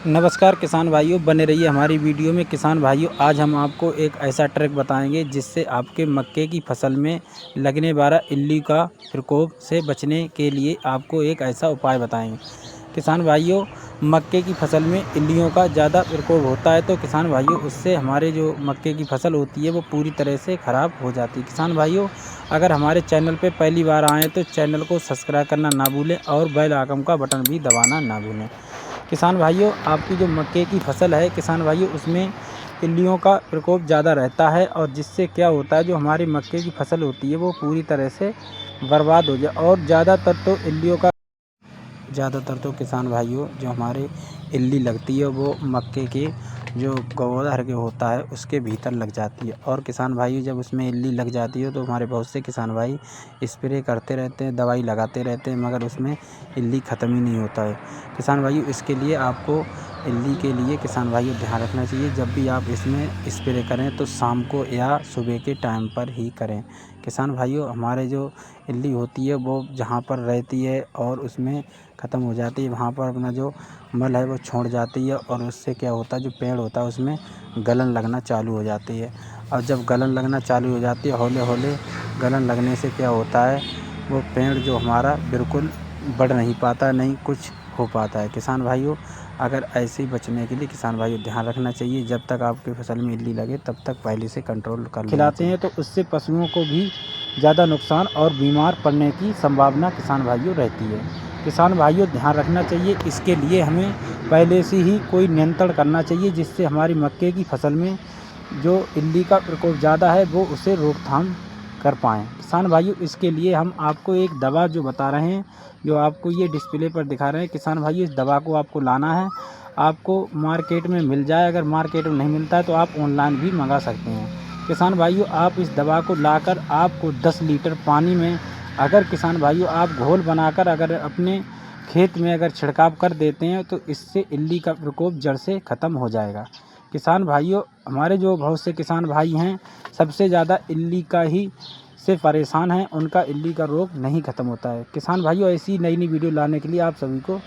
नमस्कार किसान भाइयों, बने रहिए हमारी वीडियो में। किसान भाइयों, आज हम आपको एक ऐसा ट्रिक बताएंगे जिससे आपके मक्के की फसल में लगने वाला इल्ली का प्रकोप से बचने के लिए आपको एक ऐसा उपाय बताएंगे। किसान भाइयों, मक्के की फसल में इल्लियों का ज़्यादा प्रकोप होता है तो किसान भाइयों उससे हमारे जो मक्के की फसल होती है वो पूरी तरह से ख़राब हो जाती है। किसान भाइयों, अगर हमारे चैनल पर पहली बार आएँ तो चैनल को सब्सक्राइब करना ना भूलें और बेल आइकन का बटन भी दबाना ना भूलें। किसान भाइयों, आपकी जो मक्के की फसल है किसान भाइयों, उसमें इल्लियों का प्रकोप ज़्यादा रहता है और जिससे क्या होता है, जो हमारी मक्के की फसल होती है वो पूरी तरह से बर्बाद हो जाए। और ज़्यादातर तो किसान भाइयों जो हमारे इल्ली लगती है वो मक्के के जो गवार के होता है उसके भीतर लग जाती है। और किसान भाइयों, जब उसमें इल्ली लग जाती है तो हमारे बहुत से किसान भाई स्प्रे करते रहते हैं, दवाई लगाते रहते हैं, मगर उसमें इल्ली ख़त्म ही नहीं होता है। किसान भाइयों, इसके लिए आपको इल्ली के लिए किसान भाइयों ध्यान रखना चाहिए, जब भी आप इसमें स्प्रे करें तो शाम को या सुबह के टाइम पर ही करें। किसान भाइयों, हमारे जो इल्ली होती है वो जहाँ पर रहती है और उसमें ख़त्म हो जाती है, वहाँ पर अपना जो मल है वो छोड़ जाती है और उससे क्या होता है, जो पेड़ होता है उसमें गलन लगना चालू हो जाती है। और जब गलन लगना चालू हो जाती है, हौले हौले गलन लगने से क्या होता है, वो पेड़ जो हमारा बिल्कुल बढ़ नहीं पाता, नहीं कुछ हो पाता है। किसान भाइयों, अगर ऐसे ही बचने के लिए किसान भाइयों ध्यान रखना चाहिए, जब तक आपकी फसल में इल्ली लगे तब तक पहले से कंट्रोल कर लेना खिलाते हैं तो उससे पशुओं को भी ज़्यादा नुकसान और बीमार पड़ने की संभावना किसान भाइयों रहती है। किसान भाइयों, ध्यान रखना चाहिए। इसके लिए हमें पहले से ही कोई नियंत्रण करना चाहिए जिससे हमारी मक्के की फसल में जो इल्ली का प्रकोप ज़्यादा है वो उसे रोकथाम कर पाएँ। किसान भाइयों, इसके लिए हम आपको एक दवा जो बता रहे हैं, जो आपको ये डिस्प्ले पर दिखा रहे हैं, किसान भाइयों इस दवा को आपको लाना है। आपको मार्केट में मिल जाए, अगर मार्केट में नहीं मिलता है तो आप ऑनलाइन भी मंगा सकते हैं। किसान भाइयों, आप इस दवा को लाकर आपको 10 लीटर पानी में अगर किसान भाइयों आप घोल बनाकर अगर अपने खेत में अगर छिड़काव कर देते हैं तो इससे इल्ली का प्रकोप जड़ से ख़त्म हो जाएगा। किसान भाइयों, हमारे जो बहुत से किसान भाई हैं सबसे ज़्यादा इल्ली का ही से परेशान हैं, उनका इल्ली का रोग नहीं ख़त्म होता है। किसान भाइयों, ऐसी नई वीडियो लाने के लिए आप सभी को